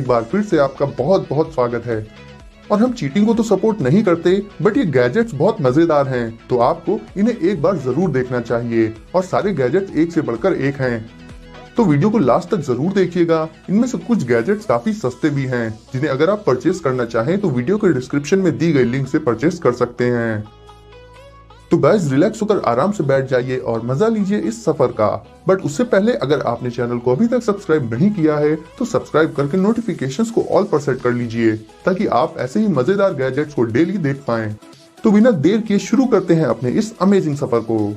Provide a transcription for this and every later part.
एक बार फिर से आपका बहुत बहुत स्वागत है। और हम चीटिंग को तो सपोर्ट नहीं करते, बट ये गैजेट्स बहुत मजेदार हैं, तो आपको इन्हें एक बार जरूर देखना चाहिए। और सारे गैजेट्स एक से बढ़कर एक हैं, तो वीडियो को लास्ट तक जरूर देखिएगा। इनमें से कुछ गैजेट्स काफी सस्ते भी हैं, जिन्हें अगर आप परचेज करना चाहें तो वीडियो के डिस्क्रिप्शन में दी गई लिंक से परचेज कर सकते हैं। तो गाइस रिलैक्स होकर आराम से बैठ जाइए और मजा लीजिए इस सफर का। बट उससे पहले अगर आपने चैनल को अभी तक सब्सक्राइब नहीं किया है तो सब्सक्राइब करके नोटिफिकेशंस को ऑल पर सेट कर लीजिए, ताकि आप ऐसे ही मजेदार गैजेट्स को डेली देख पाएं। तो बिना देर किए शुरू करते हैं अपने इस अमेजिंग सफर को।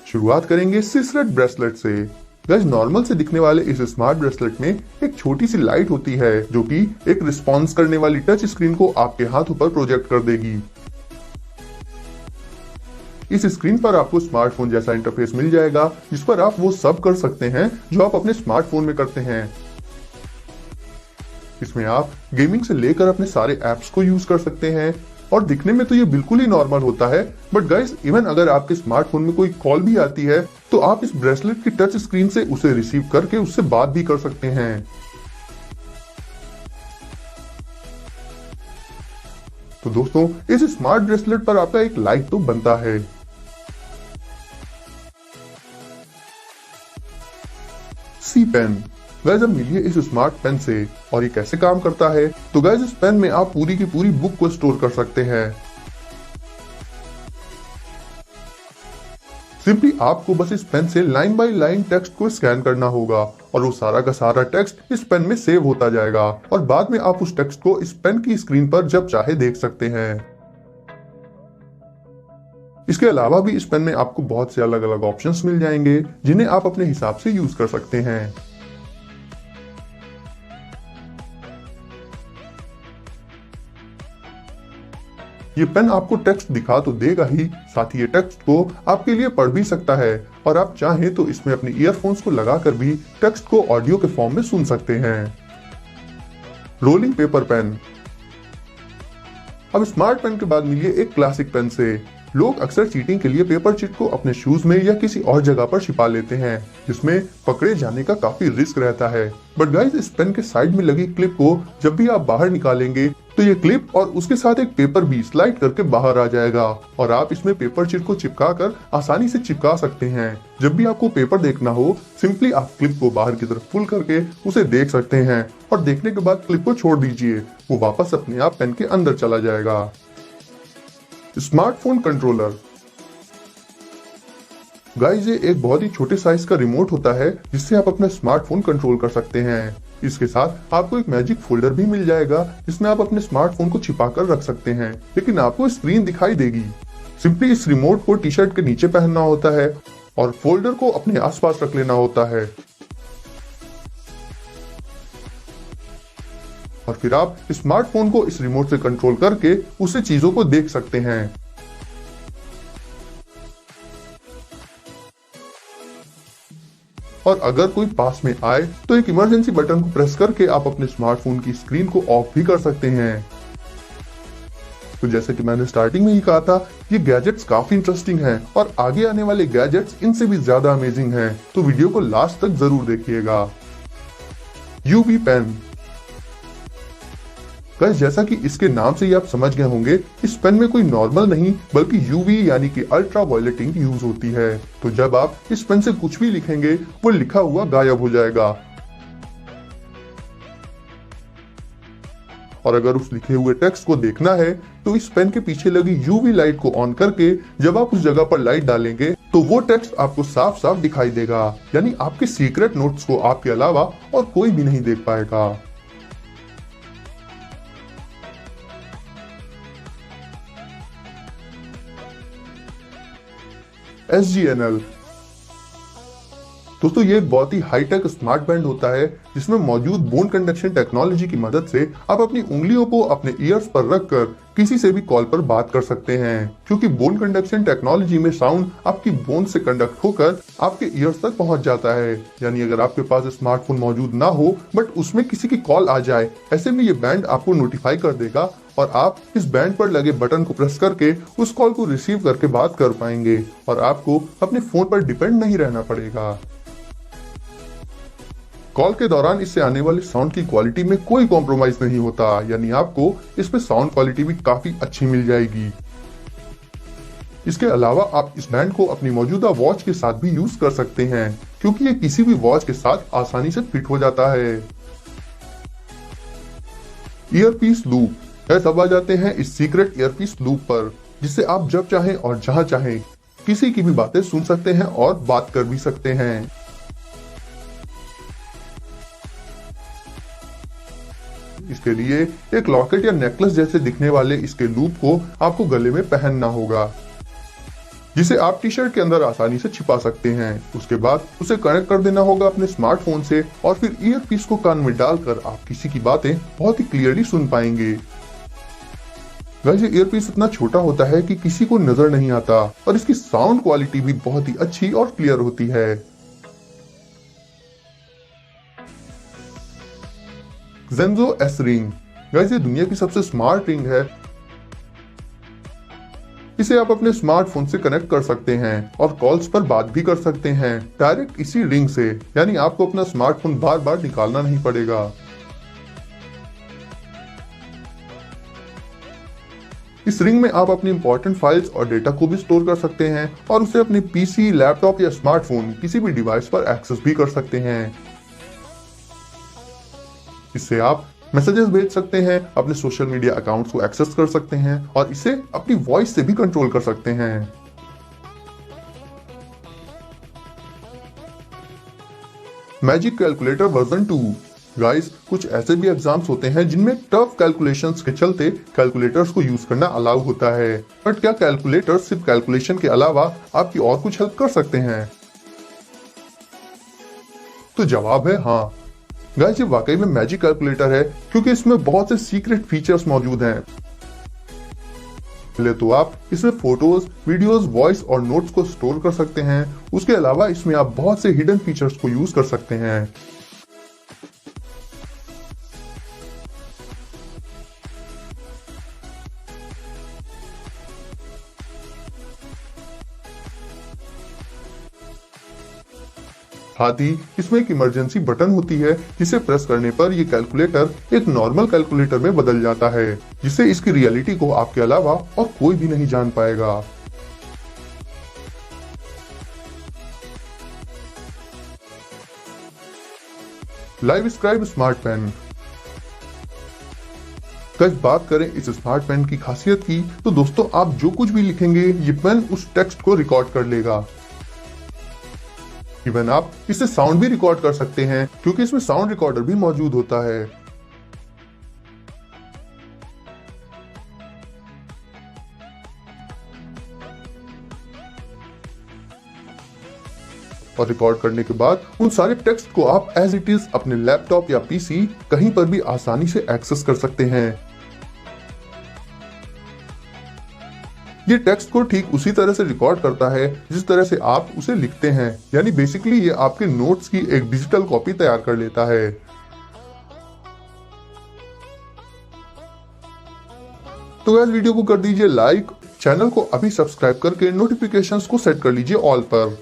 शुरुआत करेंगे सिसरेट ब्रेसलेट से। गाइस नॉर्मल से दिखने वाले इस स्मार्ट ब्रेसलेट में एक छोटी सी लाइट होती है, जो कि एक रिस्पॉन्स करने वाली टच स्क्रीन को आपके हाथों पर प्रोजेक्ट कर देगी। इस स्क्रीन पर आपको स्मार्टफोन जैसा इंटरफेस मिल जाएगा, जिस पर आप वो सब कर सकते हैं जो आप अपने स्मार्टफोन में करते हैं। इसमें आप गेमिंग से लेकर अपने सारे एप्स को यूज कर सकते हैं। और दिखने में तो ये बिल्कुल ही नॉर्मल होता है, बट गाइस इवन अगर आपके स्मार्टफोन में कोई कॉल भी आती है तो आप इस ब्रेसलेट की टच स्क्रीन से उसे रिसीव करके उससे बात भी कर सकते हैं। तो दोस्तों इस स्मार्ट ब्रेसलेट पर आपका एक लाइक तो बनता है। सी पेन। गाइस अब मिलिए इस स्मार्ट पेन से, और ये कैसे काम करता है। तो गाइस इस पेन में आप पूरी की पूरी बुक को स्टोर कर सकते हैं। सिंपली आपको बस इस पेन से लाइन बाय लाइन टेक्स्ट को स्कैन करना होगा, और वो सारा का सारा टेक्स्ट इस पेन में सेव होता जाएगा, और बाद में आप उस टेक्स्ट को इस पेन की स्क्रीन पर जब चाहे देख सकते हैं। इसके अलावा भी इस पेन में आपको बहुत से अलग अलग ऑप्शंस मिल जाएंगे, जिन्हें आप अपने हिसाब से यूज कर सकते हैं। ये पेन आपको टेक्स्ट दिखा तो देगा ही, साथ ही ये टेक्स्ट को आपके लिए पढ़ भी सकता है, और आप चाहें तो इसमें अपने ईयरफोन्स को लगाकर भी टेक्स्ट को ऑडियो के फॉर्म में सुन सकते हैं। Rolling paper pen. अब स्मार्ट पेन के बाद मिलिए एक क्लासिक पेन से। लोग अक्सर चीटिंग के लिए पेपर चिट को अपने शूज में या किसी और जगह पर छिपा लेते हैं, जिसमें पकड़े जाने का काफी रिस्क रहता है। बट गाइस इस पेन के साइड में लगी क्लिप को जब भी आप बाहर निकालेंगे तो ये क्लिप और उसके साथ एक पेपर भी स्लाइड करके बाहर आ जाएगा, और आप इसमें पेपर चिट को चिपका कर आसानी से चिपका सकते हैं। जब भी आपको पेपर देखना हो, सिंपली आप क्लिप को बाहर की तरफ पुल करके उसे देख सकते हैं, और देखने के बाद क्लिप को छोड़ दीजिए, वो वापस अपने आप पेन के अंदर चला जाएगा। Smartphone controller. गाइस ये एक बहुत ही छोटे साइज का रिमोट होता है, जिससे आप अपना स्मार्टफोन कंट्रोल कर सकते हैं। इसके साथ आपको एक मैजिक फोल्डर भी मिल जाएगा, जिसमें आप अपने स्मार्टफोन को छिपा कर रख सकते हैं, लेकिन आपको स्क्रीन दिखाई देगी। सिंपली इस रिमोट को टी शर्ट के नीचे पहनना होता है, और फोल्डर को अपने आसपास रख लेना होता है, और फिर आप स्मार्टफोन को इस रिमोट से कंट्रोल करके उससे चीजों को देख सकते हैं। और अगर कोई पास में आए तो एक इमरजेंसी बटन को प्रेस करके आप अपने स्मार्टफोन की स्क्रीन को ऑफ भी कर सकते हैं। तो जैसे कि मैंने स्टार्टिंग में ही कहा था, ये गैजेट्स काफी इंटरेस्टिंग हैं, और आगे आने वाले गैजेट्स इनसे भी ज्यादा अमेजिंग हैं, तो वीडियो को लास्ट तक जरूर देखिएगा। UV pen. गाइस जैसा कि इसके नाम से ही आप समझ गए होंगे, इस पेन में कोई नॉर्मल नहीं बल्कि यूवी यानी कि अल्ट्रा वायलेट इंक यूज होती है। तो जब आप इस पेन से कुछ भी लिखेंगे वो लिखा हुआ गायब हो जाएगा, और अगर उस लिखे हुए टेक्स्ट को देखना है तो इस पेन के पीछे लगी यूवी लाइट को ऑन करके जब आप उस जगह पर लाइट डालेंगे तो वो टेक्स्ट आपको साफ साफ दिखाई देगा, यानी आपके सीक्रेट नोट्स को आपके अलावा और कोई भी नहीं देख पाएगा। SGNL। दोस्तों ये एक बहुत ही हाईटेक स्मार्ट बैंड होता है, जिसमें मौजूद बोन कंडक्शन टेक्नोलॉजी की मदद से आप अपनी उंगलियों को अपने ईयर्स पर रखकर किसी से भी कॉल पर बात कर सकते हैं, क्योंकि बोन कंडक्शन टेक्नोलॉजी में साउंड आपकी बोन से कंडक्ट होकर आपके ईयर्स तक पहुंच जाता है। यानी अगर आपके पास स्मार्टफोन मौजूद ना हो बट उसमें किसी की कॉल आ जाए, ऐसे में ये बैंड आपको नोटिफाई कर देगा, और आप इस बैंड पर लगे बटन को प्रेस करके उस कॉल को रिसीव करके बात कर पाएंगे, और आपको अपने फोन पर डिपेंड नहीं रहना पड़ेगा। कॉल के दौरान इससे आने वाले साउंड की क्वालिटी में कोई कॉम्प्रोमाइज नहीं होता, यानी आपको इसमें साउंड क्वालिटी भी काफी अच्छी मिल जाएगी। इसके अलावा आप इस बैंड को अपनी मौजूदा वॉच के साथ भी यूज कर सकते हैं, क्योंकि ये किसी भी वॉच के साथ आसानी से फिट हो जाता है। Earpiece loop. अब आ जाते हैं इस सीक्रेट ईयरपीस लूप पर, जिससे आप जब चाहें और जहां चाहें किसी की भी बातें सुन सकते हैं और बात कर भी सकते हैं। इसके लिए एक लॉकेट या नेकलेस जैसे दिखने वाले इसके लूप को आपको गले में पहनना होगा, जिसे आप टी शर्ट के अंदर आसानी से छिपा सकते हैं। उसके बाद उसे कनेक्ट कर देना होगा अपने स्मार्टफोन से और फिर ईयरपीस को कान में डालकर आप किसी की बातें बहुत ही क्लियरली सुन पाएंगे। वैसे ईयरपीस इतना छोटा होता है कि किसी को नजर नहीं आता और इसकी साउंड क्वालिटी भी बहुत ही अच्छी और क्लियर होती है। ज़ेनजो एस रिंग। वैसे दुनिया की सबसे स्मार्ट रिंग है। इसे आप अपने स्मार्टफोन से कनेक्ट कर सकते हैं और कॉल्स पर बात भी कर सकते हैं डायरेक्ट इसी रिंग से, यानी आपको अपना स्मार्टफोन बार बार निकालना नहीं पड़ेगा। इस रिंग में आप अपनी इंपॉर्टेंट फाइल्स और डेटा को भी स्टोर कर सकते हैं और उसे अपने पीसी, लैपटॉप या स्मार्टफोन किसी भी डिवाइस पर एक्सेस भी कर सकते हैं। इससे आप मैसेजेस भेज सकते हैं, अपने सोशल मीडिया अकाउंट्स को एक्सेस कर सकते हैं और इसे अपनी वॉइस से भी कंट्रोल कर सकते हैं। Magic calculator version 2। गाइस, कुछ ऐसे भी एग्जाम्स होते हैं जिनमें टफ कैलकुलेशंस के चलते कैलकुलेटर्स को यूज करना अलाउ होता है, बट क्या कैलकुलेटर सिर्फ कैलकुलेशन के अलावा आपकी और कुछ हेल्प कर सकते हैं? तो जवाब है हाँ। गाइस, ये वाकई में मैजिक कैलकुलेटर है, क्योंकि इसमें बहुत से सीक्रेट फीचर्स मौजूद हैं। पहले तो आप इसमें फोटोज, वीडियोस, वॉइस और नोट्स को स्टोर कर सकते हैं। उसके अलावा इसमें आप बहुत से हिडन फीचर्स को यूज कर सकते हैं। साथ ही इसमें एक इमरजेंसी बटन होती है, जिसे प्रेस करने पर ये कैलकुलेटर एक नॉर्मल कैलकुलेटर में बदल जाता है, जिससे इसकी रियलिटी को आपके अलावा और कोई भी नहीं जान पाएगा। Livescribe smart pen. बात करें इस स्मार्ट पेन की खासियत की, तो दोस्तों आप जो कुछ भी लिखेंगे ये पेन उस टेक्स्ट को रिकॉर्ड कर लेगा। इवन आप इससे साउंड भी रिकॉर्ड कर सकते हैं, क्योंकि इसमें साउंड रिकॉर्डर भी मौजूद होता है। और रिकॉर्ड करने के बाद उन सारे टेक्स्ट को आप एज इट इज अपने लैपटॉप या पीसी कहीं पर भी आसानी से एक्सेस कर सकते हैं। ये टेक्स्ट को ठीक उसी तरह से रिकॉर्ड करता है जिस तरह से आप उसे लिखते हैं, यानी बेसिकली ये आपके नोट्स की एक डिजिटल कॉपी तैयार कर लेता है। तो गाइस, वीडियो को कर दीजिए लाइक, चैनल को अभी सब्सक्राइब करके नोटिफिकेशंस को सेट कर लीजिए ऑल पर।